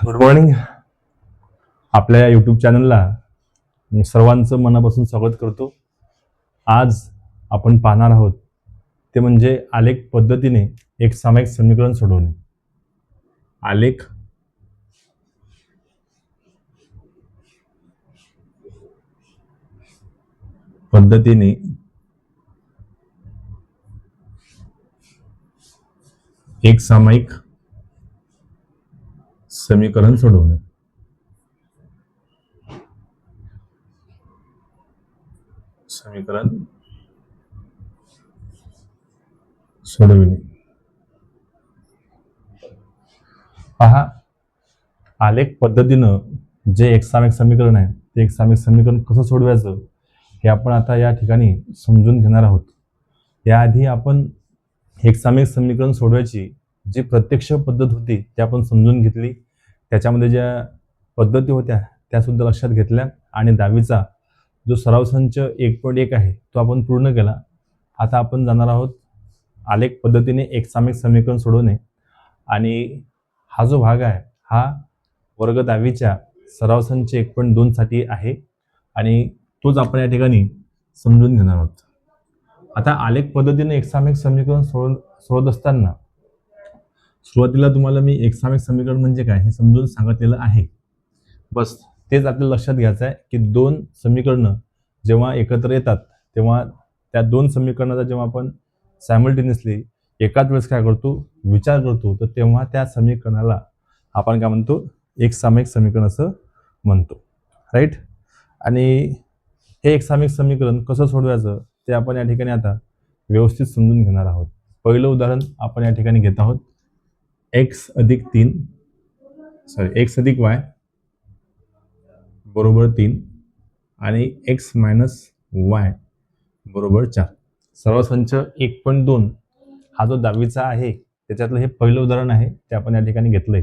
Good morning. आपल्या या YouTube चॅनलला मी सर्वांचं मनापासून स्वागत करतो. आज आपण पाहणार आहोत ते म्हणजे आलेख पद्धतीने एक सामायिक समीकरण सोडवणे. आलेख पद्धतीने एक सामायिक समीकरण सोडवणे. समीकरण सोडविणे. पहा, आलेख पद्धतीनं जे एक सामायिक समीकरण आहे ते एक सामायिक समीकरण कसं सोडवायचं हे आपण आता या ठिकाणी समजून घेणार आहोत. याआधी आपण एक सामायिक समीकरण सोडवायची जी प्रत्यक्ष पद्धत होती ती आपण समजून घेतली. त्याच्यामध्ये ज्या पद्धती होत्या त्या सुद्धा लक्षात घेतल्या आणि 10वीचा जो सराव संच 1.1 आहे तो आपण पूर्ण केला. आता आपण जाणार आहोत आलेख पद्धतीने एक सामायिक समीकरण सोडवणे. आणि हा जो भाग आहे हा वर्ग 10वीच्या सराव संच 1.2 साठी आहे आणि तोच आपण या ठिकाणी समजून घेणार आहोत. आता आलेख पद्धतीने एक सामायिक समीकरण सोडवत असताना सुरुवातीला तुम्हाला मी एक सामायिक समीकरण म्हणजे काय हे समजून सांगितलेलं आहे. बस तेच आपल्याला लक्षात घ्यायचं आहे की दोन समीकरणं जेव्हा एकत्र येतात तेव्हा त्या दोन समीकरणाचा जेव्हा आपण सायमल्टेनियसली एकाच वेळेस काय करतो विचार करतो तर तेव्हा त्या समीकरणाला आपण काय म्हणतो एक सामायिक समीकरण असं म्हणतो. राईट. आणि हे एक सामायिक समीकरण कसं सोडवायचं ते आपण या ठिकाणी आता व्यवस्थित समजून घेणार आहोत. पहिलं उदाहरण आपण या ठिकाणी घेत आहोत. x अधिक y बरोबर 3 आणि x मायनस y बरोबर 4. सर्व संच 1.2 हा जो 10वीचा आहे त्याच्यातलं हे पहिलं उदाहरण आहे ते आपण या ठिकाणी घेतलंय.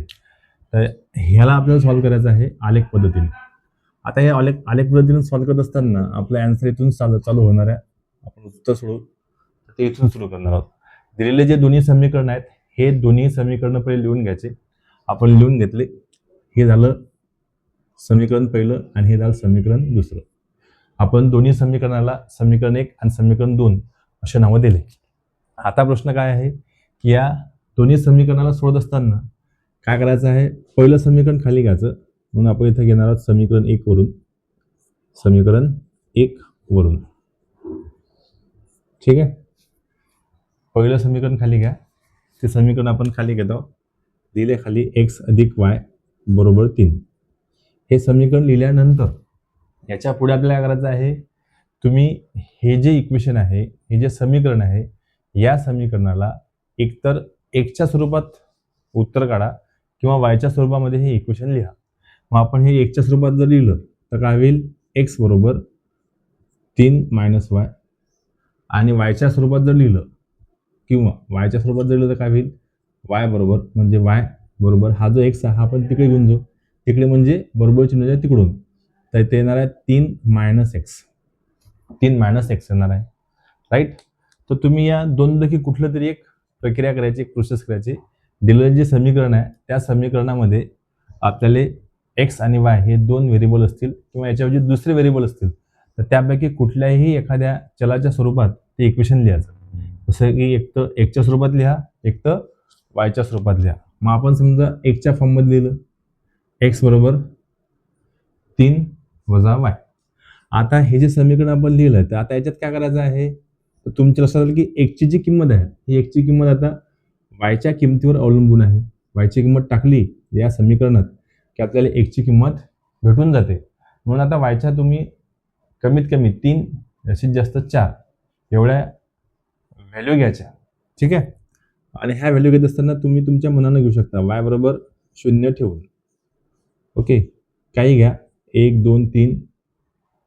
तर ह्याला आपल्याला सॉल्व्ह करायचं आहे आलेख पद्धतीने. आता हे आलेख पद्धतीने सॉल्व्ह करत असताना आपलं आन्सर इथून चालू होणार आहे. आपण उत्तर सोडवू ते इथून सुरू करणार आहोत. दिलेले जे दोन्ही समीकरण आहेत हे दोन्ही समीकरण पहिले लिहून घ्यायचे. आपण लिहून घेतले. हे झालं समीकरण पहिलं आणि हे झालं समीकरण दुसरं. आपण दोन्ही समीकरणाला समीकरण 1 आणि समीकरण 2 असे नावं दिले. आता प्रश्न काय आहे की या दोन्ही समीकरणाला सोडत असताना काय करायचं आहे. पहिलं समीकरण खाली घ्यायचं म्हणून आपण इथे घेणार आहोत समीकरण 1 वरून. ठीक आहे. पहिलं समीकरण खाली घ्या. ते समीकरण आपण खाली घेतो. दिले खाली x अधिक y बरोबर 3. हे समीकरण लिहिल्यानंतर याच्या पुढे आपल्याला काय करायचं आहे. तुम्ही हे जे इक्वेशन आहे हे जे समीकरण आहे या समीकरणाला एकतर एक्सच्या स्वरूपात उत्तर काढा किंवा वायच्या स्वरूपामध्ये हे इक्वेशन लिहा. मग आपण हे एक्सच्या स्वरूपात जर लिहिलं तर काय होईल. x बरोबर 3 मायनस y आणि वायच्या स्वरूपात जर लिहिलं किंवा वायच्या स्वरूपात जर लिहिलं तर काय होईल. y बरोबर म्हणजे y बरोबर हा जो x आहे हा आपण तिकडे घेऊन जाऊ. तिकडे म्हणजे बरोबर चिन्ह आहे तिकडून तर इथे येणार आहे 3 मायनस x येणार आहे. राईट. तर तुम्ही या दोनपैकी कुठलं तरी एक प्रक्रिया करायची, एक प्रोसेस करायची. दिलेलं जे समीकरण आहे त्या समीकरणामध्ये आपल्याला x आणि y हे दोन व्हेरिएबल असतील किंवा याच्याऐवजी दुसरे व्हेरिएबल असतील तर त्यापैकी कुठल्याही एखाद्या चलाच्या स्वरूपात ते इक्वेशन लिहायचं. जसं की एक तर एक्सच्या स्वरूपात लिहा, एक तर वायच्या स्वरूपात लिहा. मग आपण समजा एक्सच्या फॉर्ममध्ये लिहिलं x बरोबर 3 वजा y. आता हे जे समीकरण आपण लिहिलं तर आता याच्यात काय करायचं आहे तर तुमच्या लक्षात आलं की एक्सची जी किंमत आहे ही एक्सची किंमत आता वायच्या किमतीवर अवलंबून आहे. वायची किंमत टाकली या समीकरणात की आपल्याला एक्सची किंमत भेटून जाते. म्हणून आता वायच्या तुम्ही कमीत कमी 3 जास्तीत जास्त 4 एवढ्या व्हॅल्यू घ्यायच्या. ठीक आहे. आणि ह्या व्हॅल्यू घेत असताना तुम्ही तुमच्या मनानं घेऊ शकता. y बरोबर 0 ठेवून ओके काही घ्या 1 2 3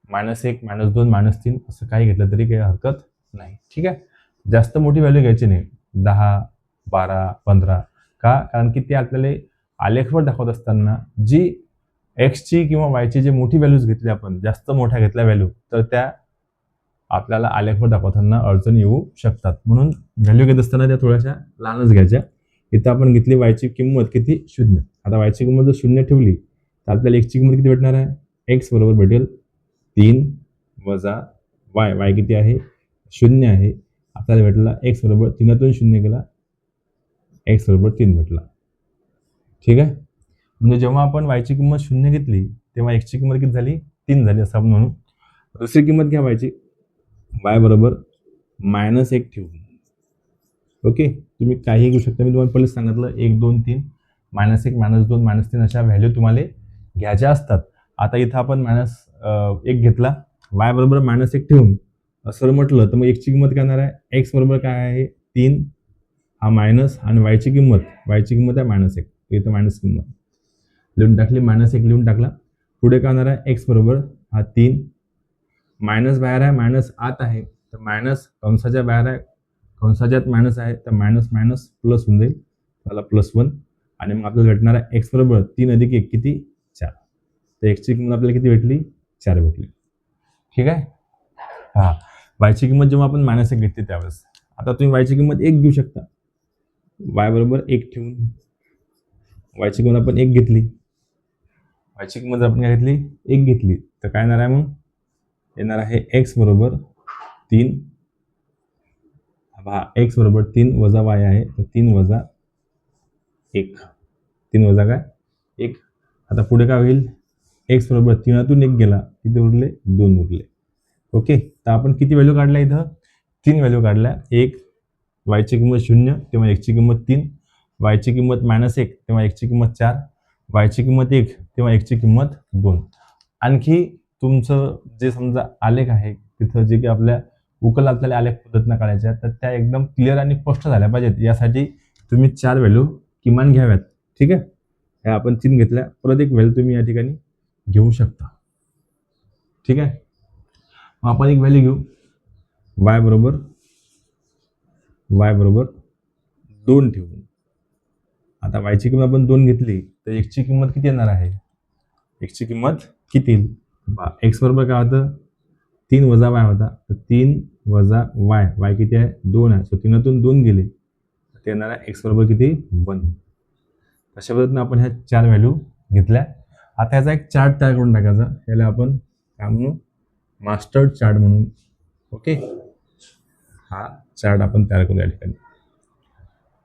-1 -2 -3 असं काही घेतलं तरी काही हरकत नाही. ठीक आहे. जास्त मोठी व्हॅल्यू घ्यायची नाही. 10 12 15 का कारण की ते आपल्याला आलेखवर दाखवत असताना जी एक्सची किंवा वायची जी मोठी व्हॅल्यूज घेतली आपण जास्त मोठ्या घेतल्या व्हॅल्यू तर त्या आपल्याला आलेखवर दाखवताना अडचणी येऊ शकतात. म्हणून व्हॅल्यू घेत असताना त्या थोड्याशा लहानच घ्यायच्या. इथं आपण घेतली वायची किंमत किती 0. आता वायची किंमत जर 0 ठेवली तर आपल्याला एक्सची किंमत किती भेटणार आहे, एक्स बरोबर भेटेल 3 वजा वाय. वाय किती आहे 0 आहे. आपल्याला भेटला एक्स बरोबर 3तून 0 गेला, एक्स बरोबर 3 भेटला. ठीक आहे. म्हणजे जेव्हा आपण वायची किंमत 0 घेतली तेव्हा एक्सची किंमत किती झाली 3 झाली असं आपण म्हणू. दुसरी किंमत घ्या वायची, वाय बरोबर -1 ठेवून. ओके, तुम्ही काही घेऊ शकता. मी तुम्हाला पहिले सांगितलं 1 2 3 -1 -2 -3 अशा व्हॅल्यू तुम्हाला घ्यायच्या असतात. आता इथं आपण -1 घेतला, वाय बरोबर -1 ठेवून असं म्हटलं तर मग एक्सची किंमत काय येणार आहे, एक्स बरोबर काय आहे 3 हा मायनस आणि वायची किंमत आहे -1. इथं मायनस किंमत लिहून टाकली, -1 लिहून टाकला. पुढे काय होणार आहे, एक्स बरोबर हा 3 मायनस बाहेर आहे, मायनस आत आहे तर मायनस कंसाच्या बाहेर आहे, कंसाच्यात मायनस आहे तर मायनस मायनस प्लस होऊन जाईल, त्याला +1. आणि मग आपल्याला भेटणार आहे एक्स बरोबर 3 अधिक 1 किती 4. तर एक्सची किंमत आपल्याला किती भेटली 4 भेटली. ठीक आहे. हां, वायची किंमत जेव्हा आपण -1 घेतली त्यावेळेस. आता तुम्ही वायची किंमत 1 घेऊ शकता, वाय बरोबर 1 ठेवून वायची किंमत आपण 1 घेतली, वायची किंमत आपण काय घेतली 1 घेतली तर काय येणार आहे, मग येणार आहे एक्स बरोबर 3. हा एक्स बरोबर 3 वजा वाय आहे तर 3 वजा 1, 3 वजा काय 1. आता पुढे काय होईल, एक्स बरोबर 3तून 1 गेला, किती उरले 2 उरले. ओके, तर आपण किती व्हॅल्यू काढल्या इथं 3 व्हॅल्यू काढल्या. 1 वायची किंमत 0 तेव्हा एक्सची किंमत 3, वायची किंमत -1 तेव्हा एक्सची किंमत 4, वायची किंमत 1 तेव्हा एक्सची किंमत 2. आणखी तुमचं जे समजा आलेख आहे तिथं जे की आपल्या उकल आपल्याला आलेख पद्धतीनं काढायच्या तर त्या एकदम क्लिअर आणि स्पष्ट झाल्या पाहिजेत. यासाठी तुम्ही 4 व्हॅल्यू किमान घ्याव्यात. ठीक आहे, ह्या आपण 3 घेतल्या, परत एक व्हॅल्यू तुम्ही या ठिकाणी घेऊ शकता. ठीक आहे, मग आपण एक व्हॅल्यू घेऊ, वाय बरोबर 2 ठेवून. आता वायची किंमत आपण 2 घेतली तर एक्सची किंमत किती येणार आहे, एक्सची किंमत किती येईल, एक्स बरोबर काय होतं 3 वजा वाय होता तर 3 वजा वाय, वाय किती आहे 2 आहे, सो 3तून 2 गेले ते येणार आहे एक्स बरोबर किती 1. अशा पद्धतीने आपण ह्या 4 व्हॅल्यू घेतल्या. आता ह्याचा एक चार्ट तयार करून टाकायचा, याला आपण काय म्हणू मास्टर चार्ट म्हणून. ओके, हा चार्ट आपण तयार करू या ठिकाणी.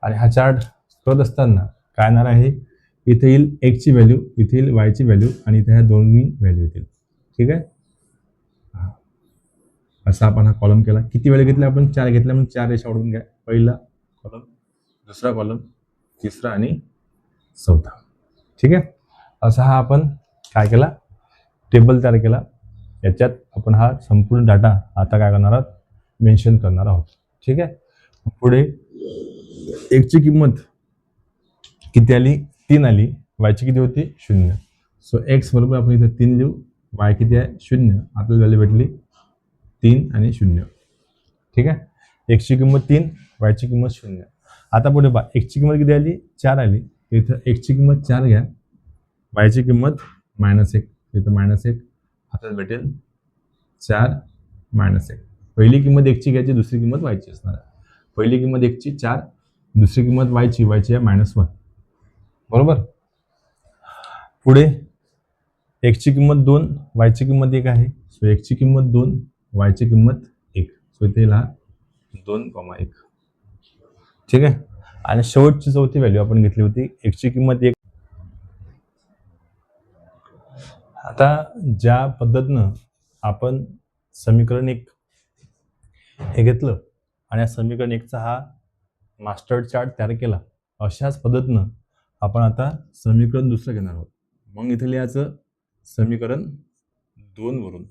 आणि हा चार्ट करत असताना काय येणार आहे, इथे येईल एक्सची व्हॅल्यू, इथे येईल वायची व्हॅल्यू आणि इथे ह्या दोन्ही व्हॅल्यू येतील. ठीक आहे, असा आपण हा कॉलम केला. किती वेळ घेतला आपण 4 घेतल्या, म्हणून 4 रेषा ओढून घ्या. पहिला कॉलम, दुसरा कॉलम, तिसरा आणि चौथा. ठीक आहे, असा हा आपण काय केला टेबल तयार केला. याच्यात आपण हा संपूर्ण डाटा आता काय करणार आहोत मेन्शन करणार आहोत. ठीक आहे, पुढे एक्सची किंमत किती आली 3 आली, वायची किती होती 0. सो एक्स बरोबर आपण इथे 3 लिहू, वाय किती आहे 0, आपल्याला व्हॅल्यू भेटली 3 आणि 0. ठीक आहे, एक्सची किंमत 3, वायची किंमत 0. आता पुढे पहा, एक्सची किंमत किती आली 4 आली, इथं एक्सची किंमत 4 घ्या, वायची किंमत -1, इथं -1 आपल्याला भेटेल 4 -1. पहिली किंमत एक्सची घ्यायची, दुसरी किंमत वायची असणार आहे. पहिली किंमत एक्सची 4, दुसरी किंमत वायची आहे -1. बरोबर. पुढे एक्सची किंमत 2, वायची किंमत 1 आहे, सो एक्सची किंमत 2, वायची किंमत 1, सो इथे ला 2,1. ठीक आहे, आणि शेवटची चौथी व्हॅल्यू आपण घेतली होती एक्सची किंमत 1. आता ज्या पद्धतीनं आपण समीकरण 1 हे घेतलं आणि या समीकरण 1चा हा मास्टर चार्ट तयार केला, अशाच पद्धतीनं आपण आता समीकरण दुसरं घेणार आहोत. मग इथे लिहायचं समीकरण 2 वरून,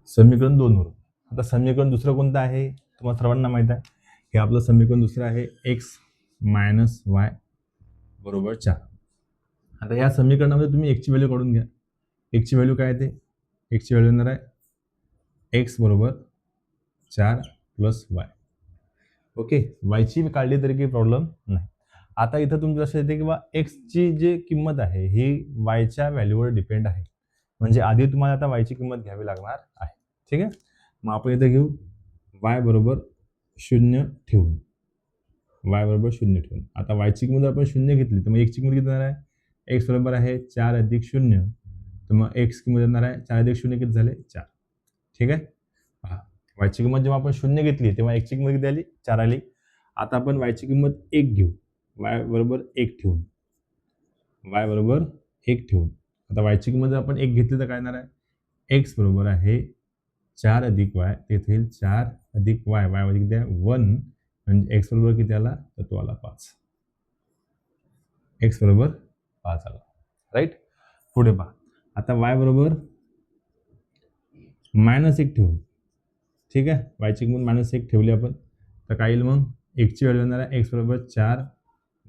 समीकरण 2 वरून. आता समीकरण दुसरं कोणतं आहे तुम्हाला सर्वांना माहीत आहे, हे आपलं समीकरण दुसरं आहे x - y बरोबर 4. आता या समीकरणामध्ये तुम्ही एक्सची व्हॅल्यू काढून घ्या. एक्सची व्हॅल्यू काय येते, एक्सची व्हॅल्यू येणार आहे एक्स बरोबर 4 + y. ओके, वायची काढली तरी काही प्रॉब्लेम नाही. आता इथं तुमचं असं येते की बा एक्सची जी किंमत आहे ही वायच्या व्हॅल्यूवर डिपेंड आहे, म्हणजे आधी तुम्हाला आता वायची किंमत घ्यावी लागणार आहे. ठीक आहे, मग आपण इथे घेऊ y बरोबर 0 ठेवून. वाय बरोबर 0 ठेवून. आता वायची किंमत आपण 0 घेतली तर मग एक्सची किंमत किती येणार आहे? एक्स बरोबर आहे 4 अधिक 0. तर मग एक्स किंमत येणार आहे 4 अधिक 0 किती झाले? 4. ठीक आहे. पहा, वायची किंमत जेव्हा आपण 0 घेतली तेव्हा एक्सची किंमत किती आली? 4 आली. आता आपण वायची किंमत 1 घेऊ. वाय बरोबर 1 ठेवून. वाय बरोबर 1 ठेवून. आता वायची किंमत जर आपण 1 घेतली तर काय येणार आहे? एक्स बरोबर आहे 4 अधिक वाय. तेथे येईल 4 अधिक वाय. वाय मध्ये किती आहे? 1. म्हणजे एक्स बरोबर किती आला? तर तो आला 5. एक्स बरोबर 5 आला. राईट. पुढे पहा. आता वाय बरोबर -1 ठेवू. ठीक आहे. वायची किंमत -1 ठेवली आपण तर काय येईल मग? एक्सची व्हॅल्यू येणार आहे एक्स बरोबर 4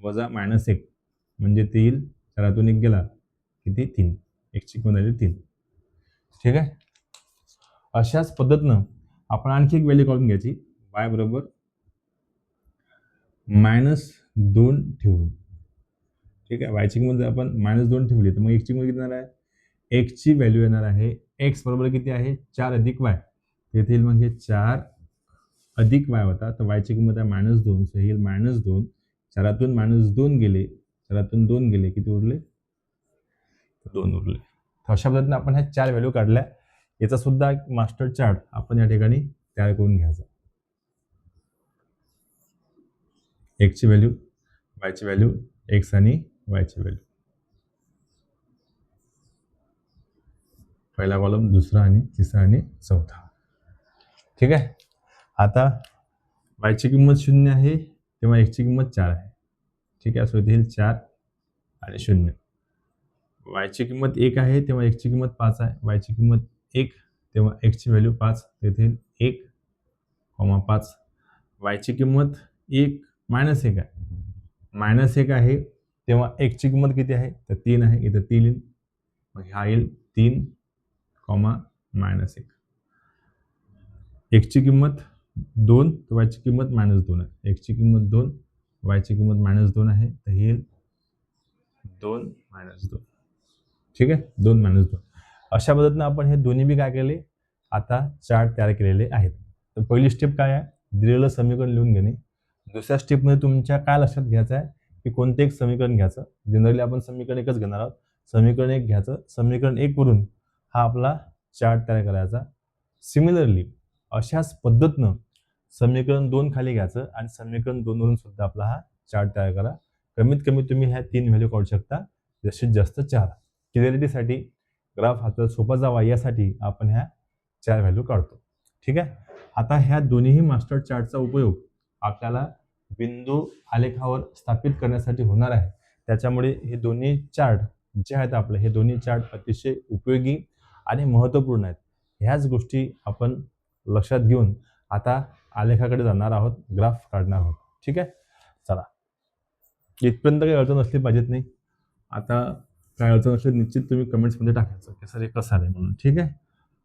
वजा -1 म्हणजे ते येईल 4तून 1 गेला किती? 3. एक्सची किंमत आली 3. ठीक आहे. अशाच पद्धतीनं आपण आणखी एक व्हॅल्यू काढून घ्यायची. वाय बरोबर -2 ठेवून. ठीक आहे. वायची किंमत जर आपण -2 ठेवली तर मग एक्सची किंमत किती येणार आहे? एक्सची व्हॅल्यू येणार आहे एक्स बरोबर किती आहे? 4 अधिक वाय. येथे येईल मग हे 4 अधिक वाय होता तर वायची किंमत आहे -2. सो येईल -2. 4तून -2 गेले. 4तून 2 गेले किती उरले? 2 उरले. तर अशा पद्धतीने आपण ह्या 4 व्हॅल्यू काढल्या. याचा सुद्धा एक मास्टर चार्ट आपण या ठिकाणी तयार करून घ्यायचा. एक्सची व्हॅल्यू, वायची व्हॅल्यू, एक्स आणि वायची व्हॅल्यू. पहिला कॉलम, दुसरा आणि तिसरा आणि चौथा. ठीक आहे. आता वायची किंमत 0 आहे तेव्हा एक्सची किंमत 4 आहे. ठीक आहे. सो इथे येईल 4 आणि 0. वायची किंमत 1 आहे तेव्हा एक्सची किंमत 5 आहे. वायची किंमत 1 तेव्हा एक्सची व्हॅल्यू 5. तेथे 1, 5. वायची किंमत 1 -1 आहे. -1 आहे तेव्हा एक्सची किंमत किती आहे? तर 3 आहे. इथं 3 येईल. मग हा येईल 3, -1. एक्सची किंमत 2 तर वायची किंमत -2 आहे. एक्सची किंमत 2, वायची किंमत -2 आहे. तर हे येईल 2, -2. ठीक आहे. 2, -2. अशा पद्धतीनं आपण हे दोन्ही बी काय केले? आता चार्ट तयार केलेले आहेत. तर पहिली स्टेप काय आहे? दिलेलं समीकरण लिहून घेणे. दुसऱ्या स्टेपमध्ये तुमच्या काय लक्षात घ्यायचं आहे की कोणते एक समीकरण घ्यायचं. जनरली आपण समीकरण एकच घेणार आहोत. समीकरण 1 घ्यायचं. समीकरण 1 वरून हा आपला चार्ट तयार करायचा. सिमिलरली अशाच पद्धतीनं समीकरण 2 खाली घ्यायचं आणि समीकरण 2 वरून सुद्धा आपला हा चार्ट तयार करा. कमीत कमी तुम्ही ह्या 3 व्हॅल्यू काढू शकता. जास्तीत जास्त 4. क्लिअरिटीसाठी ग्राफ आपल्याला सोपा जावा यासाठी आपण ह्या 4 व्हॅल्यू काढतो. ठीक आहे. आता ह्या दोन्ही मास्टर चार्टचा उपयोग आपल्याला बिंदू आलेखावर स्थापित करण्यासाठी होणार आहे. त्याच्यामुळे हे दोन्ही चार्ट जे आहेत आपले हे दोन्ही चार्ट अतिशय उपयोगी आणि महत्त्वपूर्ण आहेत. ह्याच गोष्टी आपण लक्षात घेऊन आता आलेखाकडे जाणार आहोत, ग्राफ काढणार आहोत. ठीक आहे. चला, इथपर्यंत काही अडचण असली पाहिजेत नाही. आता काय अडचण असली निश्चित तुम्ही कमेंट्समध्ये टाकायचं की सर हे कसं आलंय म्हणून. ठीक आहे.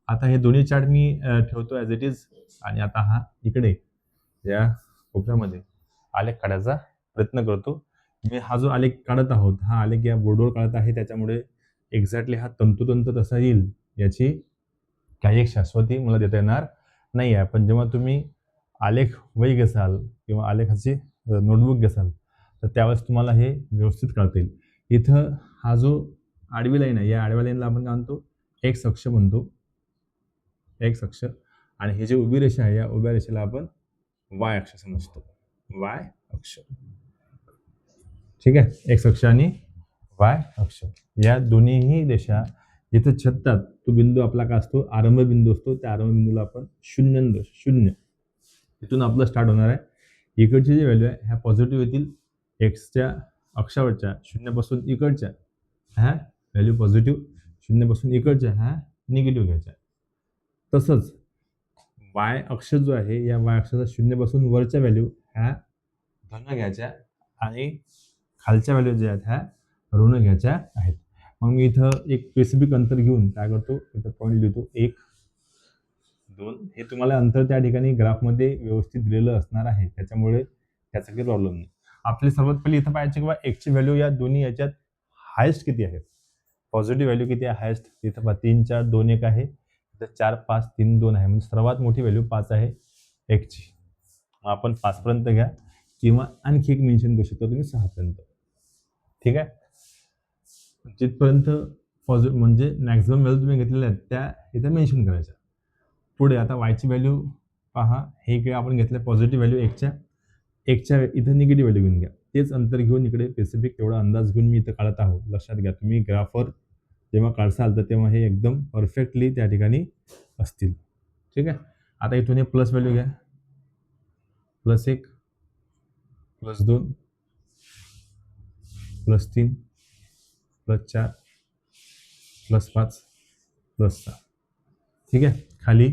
आता हे दोन्ही चार्ट मी ठेवतो ॲज इट इज आणि आता हा इकडे या कोपऱ्यामध्ये आलेख काढायचा प्रयत्न करतो. मी हा जो आलेख काढत आहोत हा आलेख या बोर्डवर काढत आहे. त्याच्यामुळे एक्झॅक्टली हा तंतोतंत तसा येईल याची काही एक शाश्वती मला देता येणार नाही आहे. पण जेव्हा तुम्ही आलेख वही घेसाल किंवा आलेखाची नोटबुक घेसाल तर त्यावेळेस तुम्हाला हे व्यवस्थित काढता येईल. इथं हा जो आडवी लाईन आहे या आडव्या लाईनला आपण काय म्हणतो? एक्स अक्ष म्हणतो. एक्स अक्ष. आणि ही जी उभी रेषा आहे या उभ्या रेषेला आपण वाय अक्ष समजतो. वाय अक्ष. ठीक आहे. एक्स अक्ष आणि वाय अक्ष या दोन्हीही रेषा जिथे छेदतात तो बिंदू आपला काय असतो? आरंभ बिंदू असतो. त्या आरंभ बिंदूला आपण 0 इथून आपलं स्टार्ट होणार आहे. इकडची जी व्हॅल्यू आहे ह्या पॉझिटिव्ह येतील. एक्सच्या अक्षावरच्या 0 पासून इकडच्या ह्या व्हॅल्यू पॉझिटिव्ह, 0 पासून इकडच्या ह्या निगेटिव्ह घ्यायच्या. तसंच वाय अक्ष जो आहे या वाय अक्षाचा 0 पासून वरच्या व्हॅल्यू ह्या धन घ्यायच्या आणि खालच्या व्हॅल्यू ज्या आहेत ह्या ऋण घ्यायच्या आहेत. मग मी इथं एक स्पेसिफिक अंतर घेऊन काय करतो? इथं पॉईंट लिहितो 1, 2. हे तुम्हाला अंतर त्या ठिकाणी ग्राफमध्ये व्यवस्थित दिलेलं असणार आहे. त्याच्यामुळे त्याचा काही प्रॉब्लेम नाही. आपली सर्वात पहिली इथं पाहायची किंवा एक्सची व्हॅल्यू या दोन्ही याच्यात हायेस्ट किती आहे? पॉझिटिव्ह व्हॅल्यू किती आहे हायेस्ट? इथं पहा 3, 4, 2, 1 आहे. इथं 4, 5, 3, 2 आहे. म्हणजे सर्वात मोठी व्हॅल्यू 5 आहे एक्सची. आपण 5 पर्यंत घ्या. किंवा आणखी एक मेन्शन करू शकता तुम्ही 6पर्यंत. ठीक आहे. जिथपर्यंत पॉझिटिव्ह म्हणजे मॅक्झिमम व्हॅल्यू तुम्ही घेतलेल्या आहेत त्या इथं मेन्शन करायच्या. पुढे आता वायची व्हॅल्यू पहा, हे काय आपण घेतलं पॉझिटिव्ह व्हॅल्यू एकच्या इथं निगेटिव्ह व्हॅल्यू घेऊन घ्या. तेच अंतर घेऊन इकडे स्पेसिफिक तेवढा अंदाज घेऊन मी इथं काढत आहोत. लक्षात घ्या, तुम्ही ग्राफवर जेव्हा काढसाल तर तेव्हा हे एकदम परफेक्टली त्या ठिकाणी असतील. ठीक आहे. आता इथून हे प्लस व्हॅल्यू घ्या, +1 +2 +3 +4 +5 +6. ठीक आहे. खाली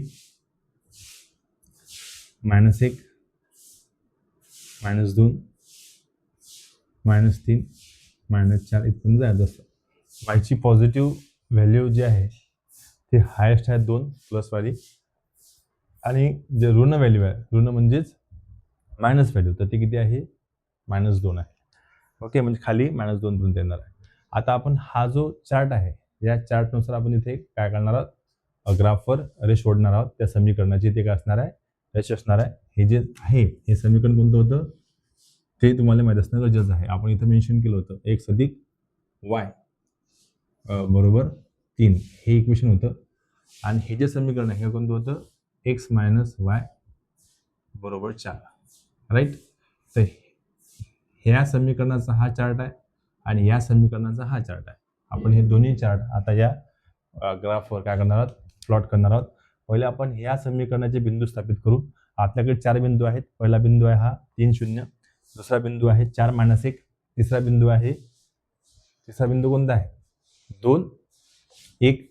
-1 -2 -3 -4 इथून जायचं असतं. वायची पॉझिटिव्ह व्हॅल्यू जी आहे ते हायेस्ट आहे 2 प्लसवाली, आणि जे ऋण व्हॅल्यू आहे, ऋण म्हणजेच मायनस व्हॅल्यू, तर ते किती आहे -2 आहे. ओके, म्हणजे खाली -2 पर्यंत येणार आहे. आता आपण हा जो चार्ट आहे या चार्टनुसार आपण इथे काय करणार आहोत, ग्राफवर रेष ओढणार आहोत. त्या समीकरणाची ते काय असणार आहे, रेष असणार आहे. हे जे आहे हे समीकरण कोणतं होतं ते तुम्हाला माहीत असणं गरजेचं आहे. आपण इथं मेन्शन केलं होतं x अधिक y बरोबर 3 हे इक्वेशन होतं. आणि हे जे समीकरण आहे हे कोणतं होतं, x - y बरोबर 4. राईट. तर ह्या समीकरणाचा हा चार्ट आहे आणि या समीकरणाचा हा चार्ट आहे. आपण हे दोन्ही चार्ट आता या ग्राफवर काय करणार आहोत, प्लॉट करणार आहोत. पहिले आपण ह्या समीकरणाचे बिंदू स्थापित करू. आपल्याकडे 4 बिंदू आहेत. पहिला बिंदू आहे हा 3 0, दुसरा बिंदू आहे 4 - 1, तिसरा बिंदू कोणता आहे 2 1,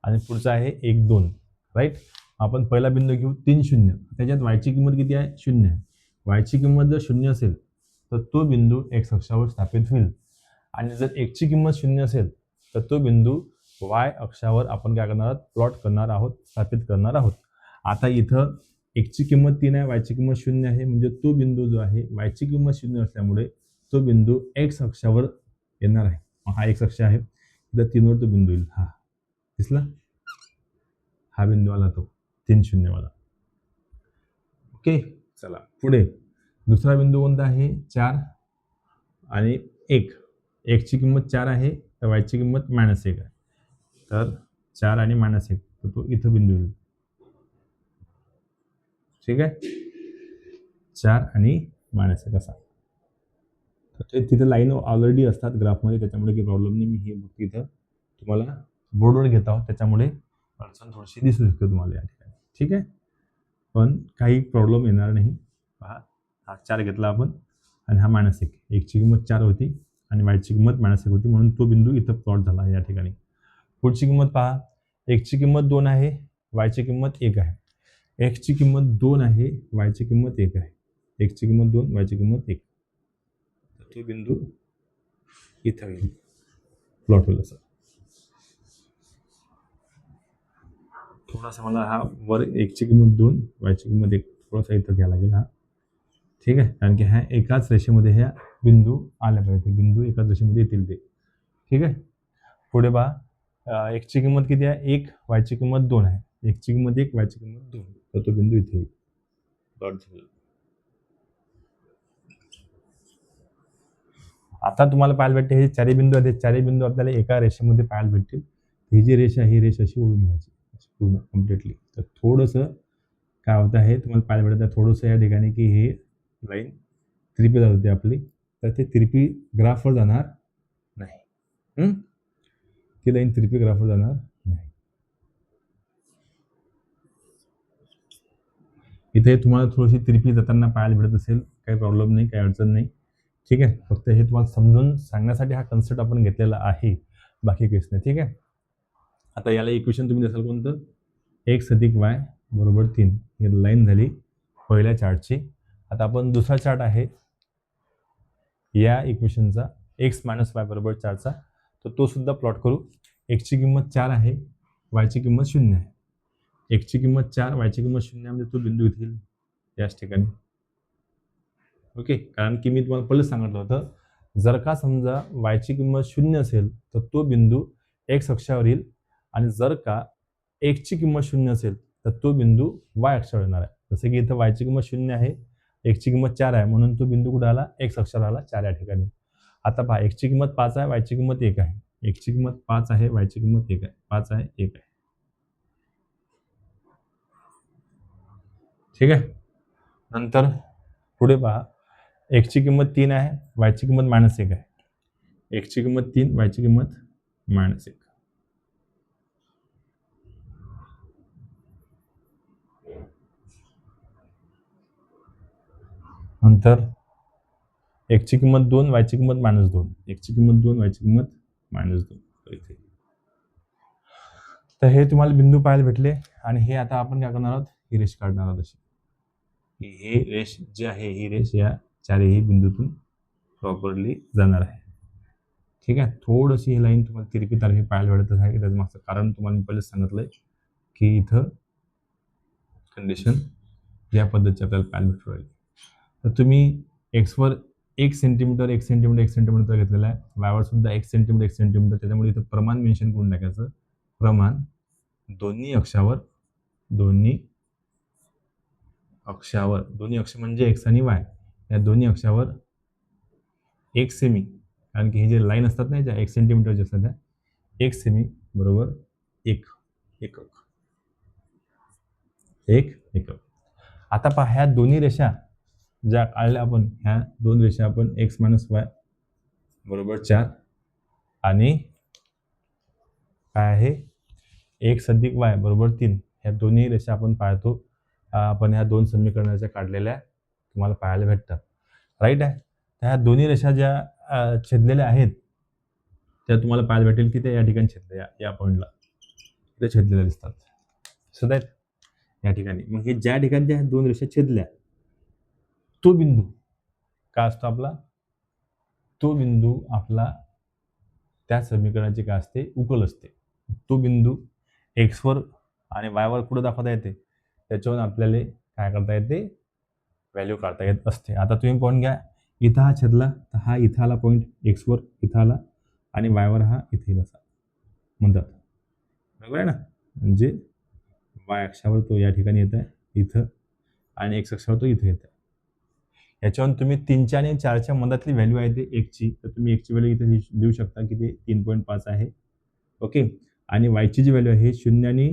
आणि पुढचा आहे 1 2. राईट. आपण पहिला बिंदू घेऊ 3 0. त्याच्यात वायची किंमत किती आहे, 0 आहे. वायची किंमत जर 0 असेल तर तो बिंदू एक्स अक्षावर स्थापित होईल, आणि जर एक्सची किंमत 0 असेल तर तो बिंदू वाय अक्षावर आपण काय करणार आहोत, प्लॉट करणार आहोत, स्थापित करणार आहोत. आता इथं एक्सची किंमत 3 आहे, वायची किंमत 0 आहे, म्हणजे तो बिंदू जो आहे वायची किंमत 0 असल्यामुळे तो बिंदू एक्स अक्षावर येणार आहे. हा एक्स अक्ष आहे, इथं 3 वर तो बिंदू येईल. हा दिसला, हा बिंदू आला तो 3 0 वाला. ओके, चला पुढे दुसरा बिंदू कोणता आहे 4 आणि 1. एक्सची किंमत 4 आहे तर वायची किंमत -1 आहे. तर 4 आणि -1 तर तो इथं बिंदू येईल. ठीक आहे, 4 आणि -1 असा. तर तिथं लाईन ऑलरेडी असतात ग्राफमध्ये, त्याच्यामुळे काही प्रॉब्लेम नाही. मी हे फक्त इथं तुम्हाला बोर्डवर घेत आहोत, त्याच्यामुळे अडचण थोडीशी दिसू शकते तुम्हाला या ठिकाणी. ठीक आहे, पण काही प्रॉब्लेम येणार नाही. पहा, हा 4 घेतला आपण आणि हा -1. एक्सची किंमत 4 होती आणि वायची किंमत -1 होती, म्हणून तो बिंदू इथं प्लॉट झाला या ठिकाणी. पुढची किंमत पहा, एक्सची किंमत 2 आहे, वायची किंमत 1 आहे. एक्सची किंमत 2 आहे, वायची किंमत 1 आहे. एक्सची किंमत 2, वायची किंमत 1. तर तो बिंदू इथं येईल, प्लॉट होईल असं. थोडासा मला हा वर एक्सची किंमत 2, वायची किंमत 1 थोडासा इथं घ्यायला लागेल. हा ठीक आहे, कारण की ह्या एकाच रेषेमध्ये ह्या बिंदू आल्या पाहिजे, बिंदू एकाच रेषेमध्ये येतील ते. ठीक आहे. पुढे पहा, एक्सची किंमत किती आहे 1, वायची किंमत 2 आहे. एक्सची किंमत 1, वायची किंमत 2, तर तो बिंदू इथे येईल, प्लॉट झाला. आता तुम्हाला पाहायला भेटते हे चारही बिंदू आहेत, चारही बिंदू आपल्याला एका रेषेमध्ये पाहायला भेटतील. ही जी रेषा ही रेष अशी ओढून घ्यायची पूर्ण कम्प्लिटली. तर थोडंसं काय होतं आहे तुम्हाला पाहायला भेटत आहे थोडंसं या ठिकाणी की हे लाईन तिरपी जात होती आपली, तर ते तिरपी ग्राफवर जाणार नाही. ती लाईन तिरपी ग्राफवर जाणार नाही. इथे तुम्हाला थोडीशी तिरपी जाताना पाहायला भेटत असेल, काही प्रॉब्लेम नाही, काही अडचण नाही. ठीक आहे, फक्त हे तुम्हाला समजून सांगण्यासाठी हा कन्सेप्ट आपण घेतलेला आहे, बाकी काहीच नाही. ठीक आहे. आता याला इक्वेशन तुम्ही द्याल कोणतं, x अधिक y बरोबर 3. ही लाईन झाली पहिल्या चार्टची. आता आपण दुसरा चार्ट आहे या इक्वेशनचा x - y बरोबर 4चा, तर तो सुद्धा प्लॉट करू. एक्सची किंमत 4 आहे, वायची किंमत 0 आहे. एक्सची किंमत 4, वायची किंमत 0 आहे, म्हणजे तो बिंदू येथील याच ठिकाणी. ओके, कारण की मी तुम्हाला पहिलं सांगितलं होतं, जर का समजा वायची किंमत 0 असेल तर तो बिंदू एक्स अक्षावर येईल, आणि जर का एक्सची किंमत 0 असेल तर तो बिंदू वाय अक्षावर येणार आहे. जसं की इथं वायची किंमत 0 आहे एक्सची किंमत 4 आहे म्हणून तो बिंदू कुठे आला, एक्स अक्षावर आला 4 या ठिकाणी. आता पहा एक्सची किंमत 5 आहे, वायची किंमत 1 आहे. एक्सची किंमत 5 आहे, वायची किंमत 1 आहे. 5 आहे, 1 आहे. ठीक आहे. नंतर पुढे पहा, एक्सची किंमत 3 आहे, वायची किंमत -1 आहे. एक्सची किंमत 3, वायची किंमत -1. नंतर एक्सची किंमत 2, वायची किंमत -2. एक्सची किंमत 2, वायची किंमत -2. इथे तर हे तुम्हाला बिंदू पाहायला भेटले आणि हे आता आपण काय करणार आहोत, ही रेष काढणार आहोत. अशी ही रेष जी आहे, ही रेष या चारही बिंदूतून प्रॉपरली जाणार आहे. ठीक आहे. थोडीशी ही लाईन तुम्हाला तिरपी तारखी पाहायला भेटत आहे. त्याचं मागचं कारण तुम्हाला मी पहिलेच सांगितलंय की इथं कंडिशन या पद्धतीची आपल्याला पाहायला भेटू राहील. तर तुम्ही एक्सवर 1 सेंटीमीटर 1 सेंटीमीटर 1 सेंटीमीटर घेतलेला आहे, वायवर सुद्धा 1 सेंटीमीटर 1 सेंटीमीटर. त्याच्यामुळे इथं प्रमाण मेन्शन करून टाकायचं. प्रमाण दोन्ही अक्षावर, दोन्ही अक्ष म्हणजे एक्स आणि वाय, या दोन्ही अक्षावर 1 सेमी, कारण की हे जे लाईन असतात ना ज्या 1 सेंटीमीटरच्या असतात त्या 1 सेमी बरोबर 1 एकक. आता पहा, ह्या दोन्ही रेषा ज्या काढल्या आपण, ह्या दोन रेषा आपण एक्स मायनस वाय बरोबर 4 आणि काय आहे एक्स अधिक वाय बरोबर 3, ह्या दोन्ही रेषा आपण पाहतो. आपण ह्या दोन समीकरणाच्या काढलेल्या तुम्हाला पाहायला भेटतात. राईट आहे. तर ह्या दोन्ही रेषा ज्या छेदलेल्या आहेत त्या तुम्हाला पाहायला भेटेल की ते या ठिकाणी छेदल्या, या पॉईंटला ते छेदलेल्या दिसतात. दिसत आहेत या ठिकाणी. मग हे ज्या ठिकाणी त्या दोन रेषा छेदल्या, तो बिंदू काय असतो आपला, तो बिंदू आपला त्या समीकरणाची काय असते, उकल असते. तो बिंदू एक्सवर आणि वायवर कुठं दाखवता येते, त्याच्यावरून आपल्याला काय करता येते, व्हॅल्यू काढता येत असते. आता तुम्ही पॉईंट घ्या, इथं हा छेदला तर हा इथं आला पॉईंट, एक्सवर इथं आला आणि वायवर हा इथे असा म्हणतात, बरोबर आहे ना. म्हणजे वाय अक्षावर तो या ठिकाणी येत आहे इथं आणि एक्स अक्षावर तो इथे येत आहे. याच्यावरून तुम्ही 3च्या आणि 4च्या मधातली व्हॅल्यू आहे ते एकची, तर तुम्ही एकची व्हॅल्यू इथे देऊ शकता की ते 3.5 आहे. ओके. आणि वायची जी व्हॅल्यू आहे 0 आणि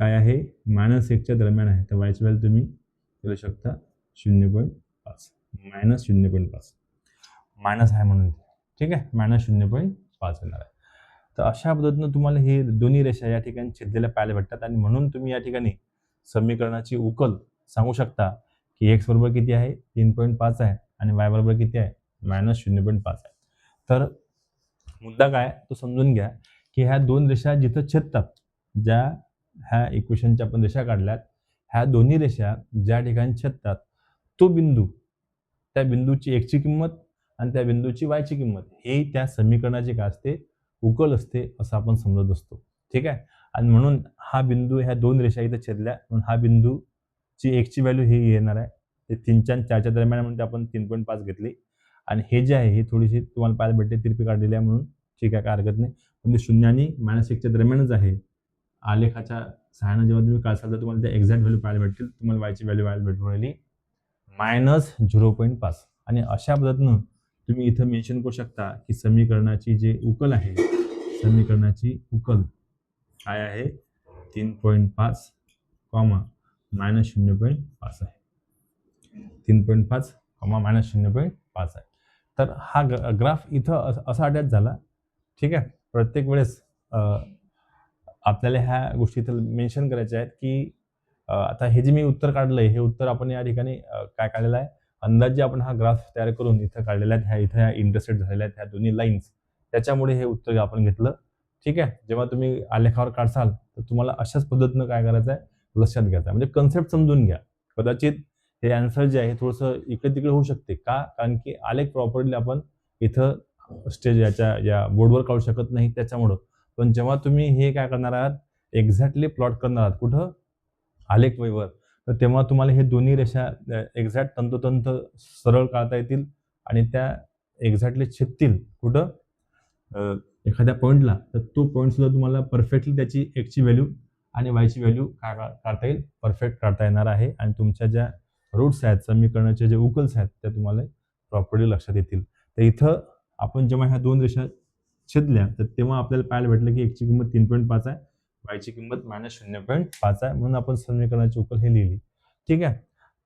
काय आहे -1च्या दरम्यान आहे, तर वायची व्हॅल्यू तुम्ही देऊ शकता 0.5 -0.5 मायनस आहे म्हणून. ठीक आहे, -0.5 येणार आहे. तर अशा पद्धतीनं तुम्हाला हे दोन्ही रेषा या ठिकाणी छेदलेल्या पाहायला भेटतात आणि म्हणून तुम्ही या ठिकाणी समीकरणाची उकल सांगू शकता की एक्स बरोबर किती आहे 3.5 आहे आणि वाय बरोबर किती आहे -0.5 आहे. तर मुद्दा काय तो समजून घ्या की ह्या दोन रेषा जिथं छेदतात, ज्या ह्या इक्वेशनच्या आपण रेषा काढल्यात, ह्या दोन्ही रेषा ज्या ठिकाणी छेदतात तो बिंदू, त्या बिंदूची एक्सची किंमत आणि त्या बिंदूची वायची किंमत हे त्या समीकरणाची काय असते, उकल असते असं आपण समजत असतो. ठीक आहे. आणि म्हणून हा बिंदू, ह्या दोन रेषा इथं छेदल्या म्हणून हा बिंदूची एक्सची व्हॅल्यू ही येणार आहे. ते 3च्या आणि 4च्या दरम्यान म्हणून आपण 3.5 घेतली आणि हे जे आहे हे थोडीशी तुम्हाला पाहायला भेटते तिरपी काढलेली आहे म्हणून. ठीक आहे, काय हरकत नाही. म्हणजे 0 आणि -1च्या दरम्यानच आहे. आलेखाच्या सहाय्याने जेव्हा तुम्ही काढसाल तर तुम्हाला त्या एक्झॅक्ट व्हॅल्यू पाहायला भेटतील. तुम्हाला वायची व्हॅल्यू पाहायला भेटून राहिली -0.5. आणि अशा पद्धतीनं तुम्ही इथं मेन्शन करू शकता की समीकरणाची जी उकल आहे, समीकरणाची उकल काय आहे 3.5 -0.5 आहे. 3.5 -0.5 आहे. तर हा ग्राफ इथं असा अटॅच झाला. ठीक आहे. प्रत्येक वेळेस आपल्याला ह्या गोष्टी इथं मेन्शन करायच्या आहेत की आता हे जे मी उत्तर काढलंय, हे उत्तर आपण या ठिकाणी काय काढलेलं आहे, अंदाजे आपण हा ग्राफ तयार करून इथं काढलेला आहे. इथं ह्या इंटरसेक्ट झालेल्या आहेत ह्या दोन्ही लाईन्स, त्याच्यामुळे हे उत्तर आपण घेतलं. ठीक आहे. जेव्हा तुम्ही आलेखावर काढसाल तर तुम्हाला अशाच पद्धतीनं काय करायचं आहे, लक्षात घ्यायचं आहे. म्हणजे कन्सेप्ट समजून घ्या. कदाचित हे आन्सर जे आहे थोडंसं इकडे तिकडे होऊ शकते. का? कारण की आलेख प्रॉपरली आपण इथं स्टेज या बोर्डवर काढू शकत नाही त्याच्यामुळं. पण जेव्हा तुम्ही हे काय करणार आहात, एक्झॅक्टली प्लॉट करणार आहात कुठं, आलेख वहीवर, तर तेव्हा तुम्हाला हे दोन्ही रेषा एक्झॅक्ट तंतोतंत सरळ काढता येतील आणि त्या एक्झॅक्टली छेदतील कुठं, एखाद्या पॉईंटला. तर तो पॉईंट सुद्धा तुम्हाला परफेक्टली त्याची एक्सची व्हॅल्यू आणि वायची व्हॅल्यू काय काढता येईल, परफेक्ट काढता येणार आहे. आणि तुमच्या ज्या रूट्स आहेत, समीकरणाचे जे उकल्स आहेत त्या तुम्हाला प्रॉपर्ली लक्षात येतील. तर इथं आपण जेव्हा ह्या दोन रेषा छेदल्या तर तेव्हा आपल्याला पाहायला भेटलं की एक्सची किंमत 3.5 आहे, वायची किंमत -0.5 आहे, म्हणून आपण समीकरणाची उकल हे लिहिली. ठीक आहे.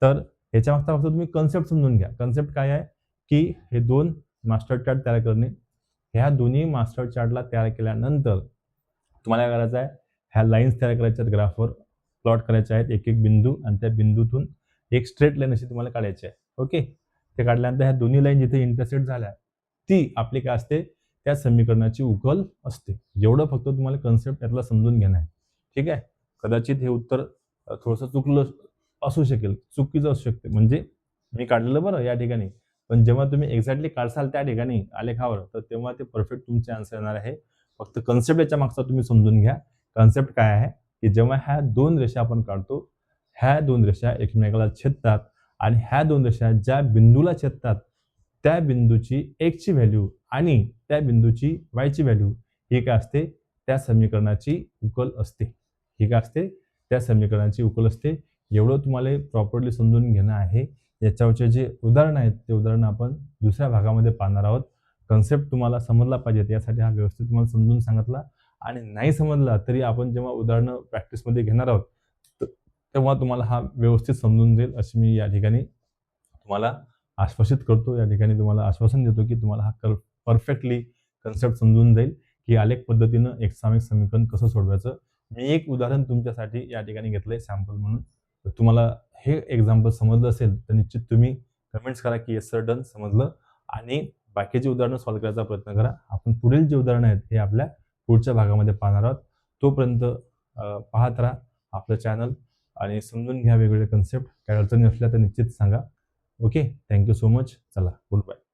तर याच्या मागचा फक्त तुम्ही कन्सेप्ट समजून घ्या. कन्सेप्ट काय आहे की हे दोन मास्टर चार्ट तयार करणे. ह्या दोन्ही मास्टर चार्टला तयार केल्यानंतर तुम्हाला काय करायचं आहे, ह्या लाईन्स तयार करायच्या आहेत, ग्राफवर प्लॉट करायचे आहेत एक एक बिंदू, आणि त्या बिंदूतून एक स्ट्रेट लाईन अशी तुम्हाला काढायची आहे. ओके. ते काढल्यानंतर ह्या दोन्ही लाईन जिथे इंटरसेक्ट झाल्या ती आपली काय असते, त्या समीकरणाची उकल असते. एवढं फक्त तुम्हाला कन्सेप्ट यातला समजून घेणं आहे. ठीक आहे. कदाचित हे उत्तर थोडंसं चुकलं असू शकेल, चुकीचं असू शकते, म्हणजे मी काढलेलं बरं या ठिकाणी, पण जेव्हा तुम्ही एक्झॅक्टली काढसाल त्या ठिकाणी आलेखावर तर तेव्हा ते परफेक्ट तुमचे आन्सर येणार आहे. फक्त कन्सेप्ट याच्या मागचा तुम्ही समजून घ्या. कन्सेप्ट काय आहे की जेव्हा ह्या दोन रेषा आपण काढतो, ह्या दोन रेषा एकमेकाला छेदतात आणि ह्या दोन रेषा ज्या बिंदूला छेदतात त्या बिंदूची एक्सची व्हॅल्यू आणि त्या बिंदूची वायची व्हॅल्यू ही काय असते, त्या समीकरणाची उकल असते. ही काय असते, त्या समीकरणाची उकल असते. एवढं तुम्हाला प्रॉपरली समजून घेणं आहे. याच्यावरचे जे उदाहरणं आहेत ते उदाहरणं आपण दुसऱ्या भागामध्ये पाहणार आहोत. कन्सेप्ट तुम्हाला समजला पाहिजे यासाठी हा व्यवस्थित तुम्हाला समजून सांगितला, आणि नाही समजला तरी आपण जेव्हा उदाहरणं प्रॅक्टिसमध्ये घेणार आहोत तेव्हा तुम्हाला हा व्यवस्थित समजून जाईल अशी मी या ठिकाणी तुम्हाला आश्वासित करतो. या ठिकाणी तुम्हाला आश्वासन देतो की तुम्हाला हा परफेक्टली कन्सेप्ट समजून जाईल की आलेख पद्धतीनं एक सामायिक समीकरण कसं सोडवायचं. मी एक उदाहरण तुमच्यासाठी या ठिकाणी घेतलंय सॅम्पल म्हणून. तर तुम्हाला हे एक्झाम्पल समजलं असेल तर निश्चित तुम्ही कमेंट्स करा की येस सर डन समजलं, आणि बाकीची उदाहरणं सॉल्व्ह करायचा प्रयत्न करा. आपण पुढील जे उदाहरणं आहेत हे आपल्या पुढच्या भागामध्ये पाहणार आहोत. तोपर्यंत पाहत राहा आपलं चॅनल आणि समजून घ्या वेगवेगळे कन्सेप्ट. काही अडचणी असल्या तर निश्चित सांगा. ओके. Thank you so much. चला, गुड बाय.